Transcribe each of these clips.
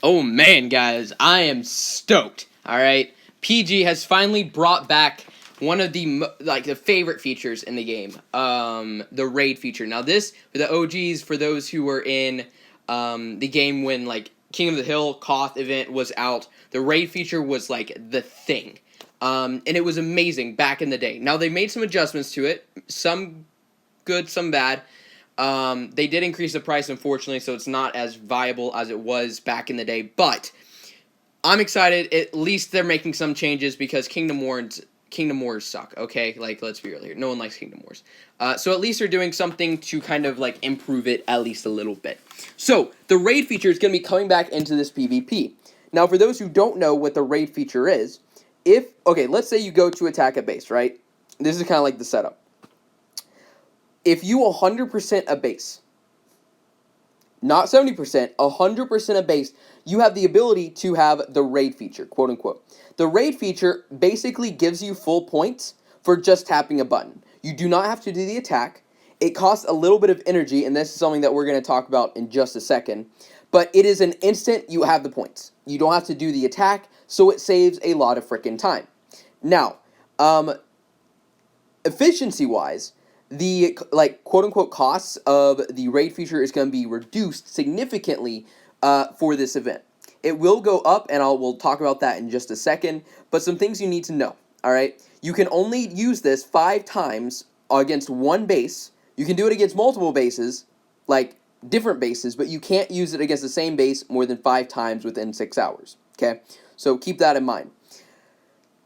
Oh man, guys, I am stoked. All right, PG has finally brought back one of the the favorite features in the game, the raid feature. Now, this for the OGs, for those who were in the game when like King of the Hill Koth event was out, the raid feature was like the thing, and it was amazing back in the day. Now they made some adjustments to it, some good, some bad. They did increase the price, unfortunately, so it's not as viable as it was back in the day. But I'm excited. At least they're making some changes because Kingdom Wars suck. Okay, like let's be real here. No one likes Kingdom Wars. So at least they're doing something to kind of like improve it at least a little bit. So the raid feature is going to be coming back into this PvP. Now, for those who don't know what the raid feature is, let's say you go to attack a base, right? This is kind of like the setup. If you 100% a base, not 70%, 100% a base, you have the ability to have the raid feature, quote unquote. The raid feature basically gives you full points for just tapping a button. You do not have to do the attack. It costs a little bit of energy, and this is something that we're going to talk about in just a second. But it is an instant you have the points. You don't have to do the attack, so it saves a lot of freaking time. Now, efficiency-wise, the quote unquote costs of the raid feature is going to be reduced significantly for this event. It will go up, and we'll talk about that in just a second. But some things you need to know. All right, you can only use this 5 times against one base. You can do it against multiple bases, like different bases, but you can't use it against the same base more than 5 times within 6 hours. Okay, so keep that in mind.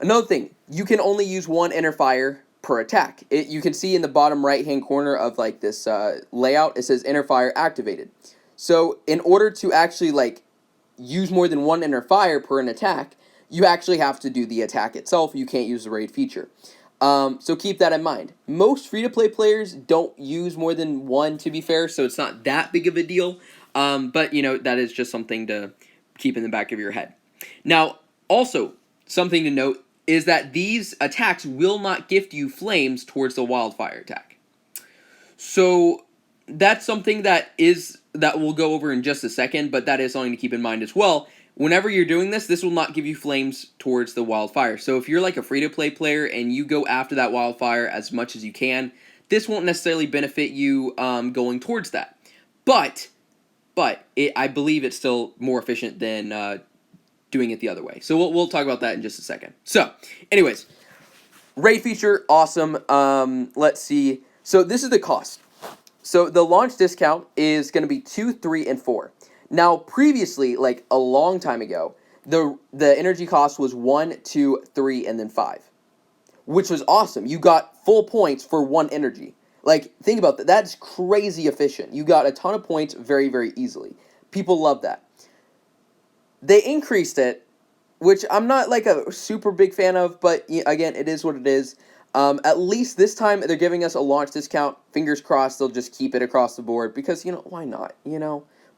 Another thing, you can only use one inner fire per attack. You can see in the bottom right hand corner of like this layout, it says inner fire activated. So in order to actually like use more than one inner fire per an attack, you actually have to do the attack itself. You can't use the raid feature. So keep that in mind. Most free-to-play players don't use more than one, to be fair, so it's not that big of a deal. But, you know, that is just something to keep in the back of your head. Now, also, something to note is that these attacks will not gift you flames towards the wildfire attack. So that's something that we'll go over in just a second, but that is something to keep in mind as well. Whenever you're doing this, this will not give you flames towards the wildfire. So if you're like a free-to-play player and you go after that wildfire as much as you can, this won't necessarily benefit you going towards that. But I believe it's still more efficient than doing it the other way. So we'll talk about that in just a second. So, anyways, raid feature, awesome. Let's see. So this is the cost. So the launch discount is going to be 2, 3, and 4. Now, previously, like a long time ago, the energy cost was 1, 2, 3, and then 5, which was awesome. You got full points for 1 energy. Like, think about that. That's crazy efficient. You got a ton of points very, very easily. People love that. They increased it, which I'm not like a super big fan of, but again, it is what it is. At least this time they're giving us a launch discount. Fingers crossed they'll just keep it across the board because, why not?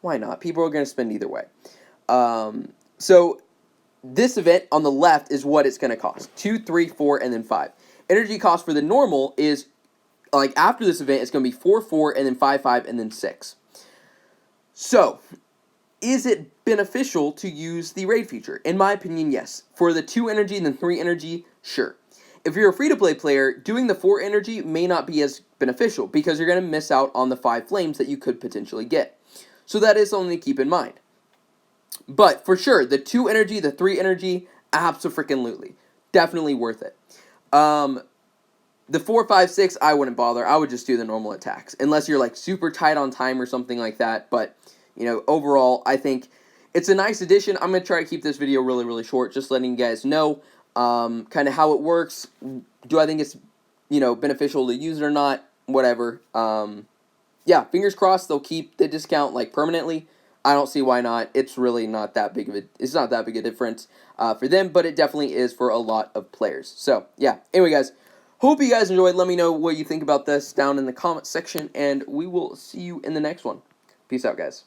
Why not? People are going to spend either way. So this event on the left is what it's going to cost. 2, 3, 4, and then 5. Energy cost for the normal is, like after this event, it's going to be 4, 4, and then 5, 5, and then 6. So, is it beneficial to use the raid feature? In my opinion, yes. For the 2 energy and the 3 energy, sure. If you're a free-to-play player, doing the 4 energy may not be as beneficial because you're going to miss out on the 5 flames that you could potentially get. So that is something to keep in mind. But for sure, the 2 energy, the 3 energy, abso-freaking-lutely. Definitely worth it. The 4, 5, 6, I wouldn't bother. I would just do the normal attacks. Unless you're like super tight on time or something like that. But, overall, I think it's a nice addition. I'm going to try to keep this video really, really short. Just letting you guys know kind of how it works. Do I think it's, beneficial to use it or not? Whatever. Yeah, fingers crossed they'll keep the discount like permanently. I don't see why not. It's really not that big of a difference for them, but it definitely is for a lot of players. So, yeah. Anyway, guys, hope you guys enjoyed. Let me know what you think about this down in the comment section, and we will see you in the next one. Peace out, guys.